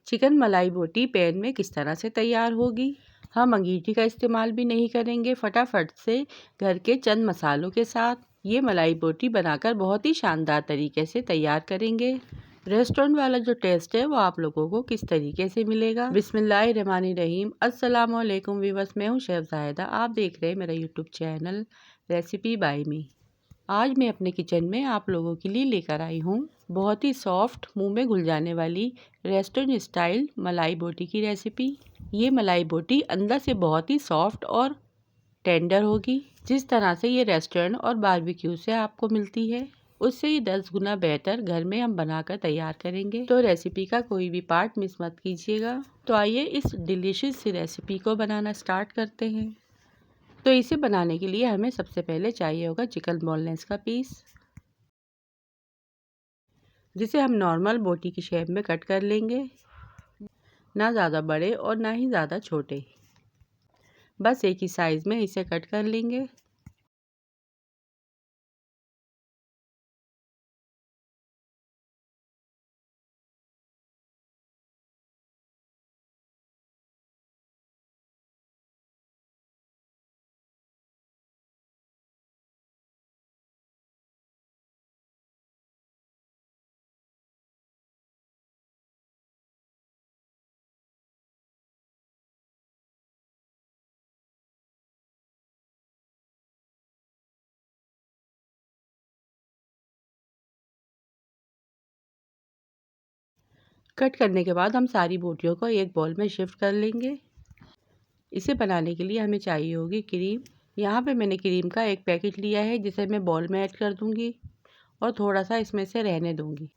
Chicken मलाई बोटी pan में किस तरह से तैयार होगी। हम अंगीठी का इस्तेमाल भी नहीं करेंगे। फटाफट से घर के चंद मसालों के साथ ये मलाई बोटी बनाकर बहुत ही शानदार तरीके से तैयार करेंगे। रेस्टोरेंट वाला जो टेस्ट है वो आप लोगों को किस तरीके से मिलेगा। बिस्मिल्लाहिर्रहमानिर्रहीम। अस्सलाम वालेकुम व्यूअर्स, मैं हूँ शेफ जाहिदा। आप देख रहे हैं मेरा यूट्यूब चैनल रेसिपी बाय मी। आज मैं अपने किचन में आप लोगों के लिए लेकर आई हूँ बहुत ही सॉफ्ट, मुंह में घुल जाने वाली रेस्टोरेंट स्टाइल मलाई बोटी की रेसिपी। ये मलाई बोटी अंदर से बहुत ही सॉफ्ट और टेंडर होगी। जिस तरह से ये रेस्टोरेंट और बारबेक्यू से आपको मिलती है, उससे ही 10 गुना बेहतर घर में हम बनाकर तैयार करेंगे। तो रेसिपी का कोई भी पार्ट मिस मत कीजिएगा। तो आइए इस डिलीशियस सी रेसिपी को बनाना स्टार्ट करते हैं। तो इसे बनाने के लिए हमें सबसे पहले चाहिए होगा चिकन बोनलेस का पीस, जिसे हम नॉर्मल बोटी की शेप में कट कर लेंगे। ना ज़्यादा बड़े और ना ही ज़्यादा छोटे, बस एक ही साइज़ में इसे कट कर लेंगे। कट करने के बाद हम सारी बोटियों को एक बाउल में शिफ्ट कर लेंगे। इसे बनाने के लिए हमें चाहिए होगी क्रीम। यहाँ पे मैंने क्रीम का एक पैकेट लिया है, जिसे मैं बाउल में ऐड कर दूँगी और थोड़ा सा इसमें से रहने दूँगी।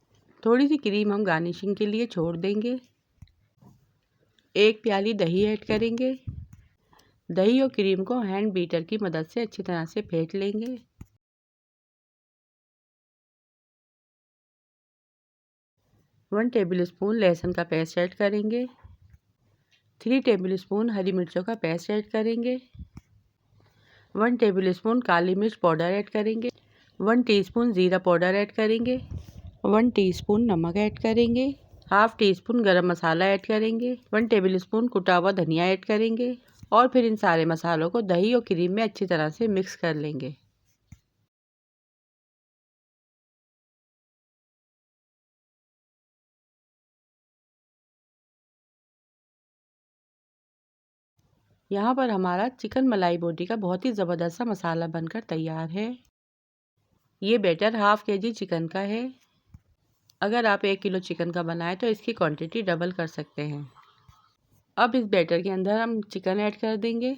थोड़ी सी क्रीम हम गार्निशिंग के लिए छोड़ देंगे। एक प्याली दही ऐड करेंगे। दही और क्रीम को हैंड बीटर की मदद से अच्छी तरह से फेंट लेंगे। 1 टेबलस्पून लहसुन का पेस्ट ऐड करेंगे। 3 टेबलस्पून हरी मिर्चों का पेस्ट ऐड करेंगे। 1 टेबलस्पून काली मिर्च पाउडर ऐड करेंगे। 1 टीस्पून ज़ीरा पाउडर ऐड करेंगे। 1 टीस्पून नमक ऐड करेंगे। हाफ टी स्पून गरम मसाला ऐड करेंगे। 1 टेबलस्पून कुटा हुआ धनिया ऐड करेंगे और फिर इन सारे मसालों को दही और क्रीम में अच्छी तरह से मिक्स कर लेंगे। यहाँ पर हमारा चिकन मलाई बोटी का बहुत ही ज़बरदस्त सा मसाला बनकर तैयार है। ये बैटर हाफ केजी चिकन का है। अगर आप 1 किलो चिकन का बनाएं तो इसकी क्वांटिटी डबल कर सकते हैं। अब इस बैटर के अंदर हम चिकन ऐड कर देंगे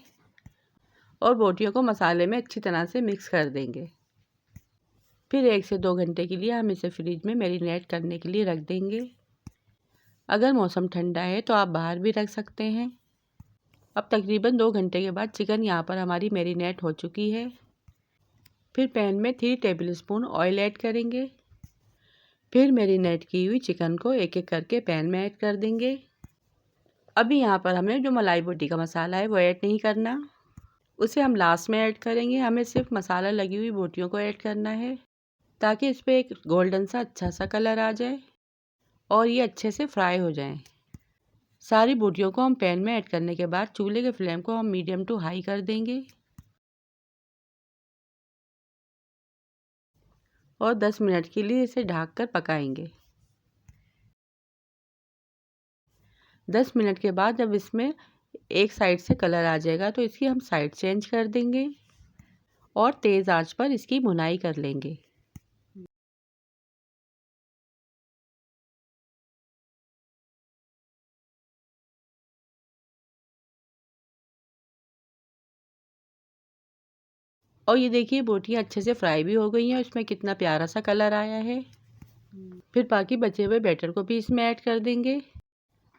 और बोटियों को मसाले में अच्छी तरह से मिक्स कर देंगे। फिर 1 से 2 घंटे के लिए हम इसे फ्रिज में मैरिनेट करने के लिए रख देंगे। अगर मौसम ठंडा है तो आप बाहर भी रख सकते हैं। अब तकरीबन 2 घंटे के बाद चिकन यहाँ पर हमारी मैरिनेट हो चुकी है। फिर पैन में 3 टेबलस्पून ऑयल ऐड करेंगे। फिर मैरिनेट की हुई चिकन को एक एक करके पैन में ऐड कर देंगे। अभी यहाँ पर हमने जो मलाई बोटी का मसाला है वो ऐड नहीं करना, उसे हम लास्ट में ऐड करेंगे। हमें सिर्फ मसाला लगी हुई बोटियों को ऐड करना है, ताकि इस पर एक गोल्डन सा अच्छा सा कलर आ जाए और ये अच्छे से फ्राई हो जाए। सारी बोटियों को हम पैन में ऐड करने के बाद चूल्हे के फ्लेम को हम मीडियम टू हाई कर देंगे और 10 मिनट के लिए इसे ढक कर पकाएंगे। 10 मिनट के बाद जब इसमें एक साइड से कलर आ जाएगा तो इसकी हम साइड चेंज कर देंगे और तेज़ आंच पर इसकी भुनाई कर लेंगे। और ये देखिए बोटियाँ अच्छे से फ्राई भी हो गई हैं और इसमें कितना प्यारा सा कलर आया है। फिर बाकी बचे हुए बैटर को भी इसमें ऐड कर देंगे।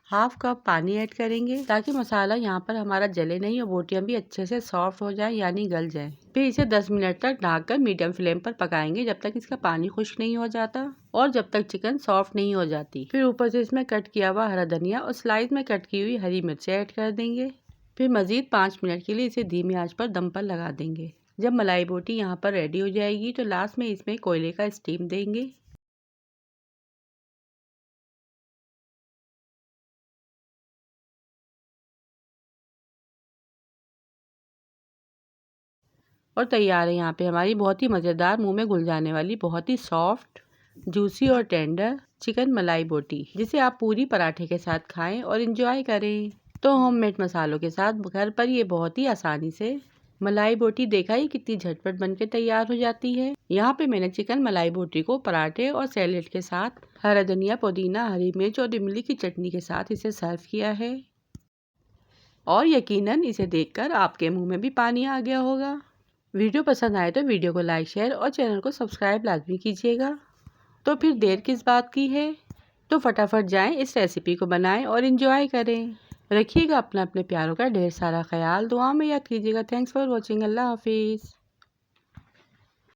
हाफ कप पानी ऐड करेंगे ताकि मसाला यहाँ पर हमारा जले नहीं और बोटियाँ भी अच्छे से सॉफ्ट हो जाए, यानी गल जाए। फिर इसे 10 मिनट तक ढककर मीडियम फ्लेम पर पकाएंगे, जब तक इसका पानी खुश्क नहीं हो जाता और जब तक चिकन सॉफ्ट नहीं हो जाती। फिर ऊपर से इसमें कट किया हुआ हरा धनिया और स्लाइस में कट की हुई हरी मिर्चें ऐड कर देंगे। फिर मजीद 5 मिनट के लिए इसे धीमी आंच पर दम पर लगा देंगे। जब मलाई बोटी यहाँ पर रेडी हो जाएगी तो लास्ट में इसमें कोयले का स्टीम देंगे। और तैयार है यहाँ पे हमारी बहुत ही मज़ेदार, मुंह में घुल जाने वाली, बहुत ही सॉफ्ट, जूसी और टेंडर चिकन मलाई बोटी, जिसे आप पूरी पराठे के साथ खाएं और इंजॉय करें। तो होममेड मसालों के साथ घर पर ये बहुत ही आसानी से मलाई बोटी देखा ही कितनी झटपट बनके तैयार हो जाती है। यहाँ पे मैंने चिकन मलाई बोटी को पराठे और सैलेड के साथ हरा धनिया, पुदीना, हरी मिर्च और इमली की चटनी के साथ इसे सर्व किया है और यकीनन इसे देखकर आपके मुंह में भी पानी आ गया होगा। वीडियो पसंद आए तो वीडियो को लाइक, शेयर और चैनल को सब्सक्राइब लाजमी कीजिएगा। तो फिर देर किस बात की है, तो फटाफट जाएं, इस रेसिपी को बनाएं और इन्जॉय करें। रखिएगा अपने प्यारों का ढेर सारा ख्याल, दुआ में याद कीजिएगा। Thanks for watching. अल्लाह हाफिज़।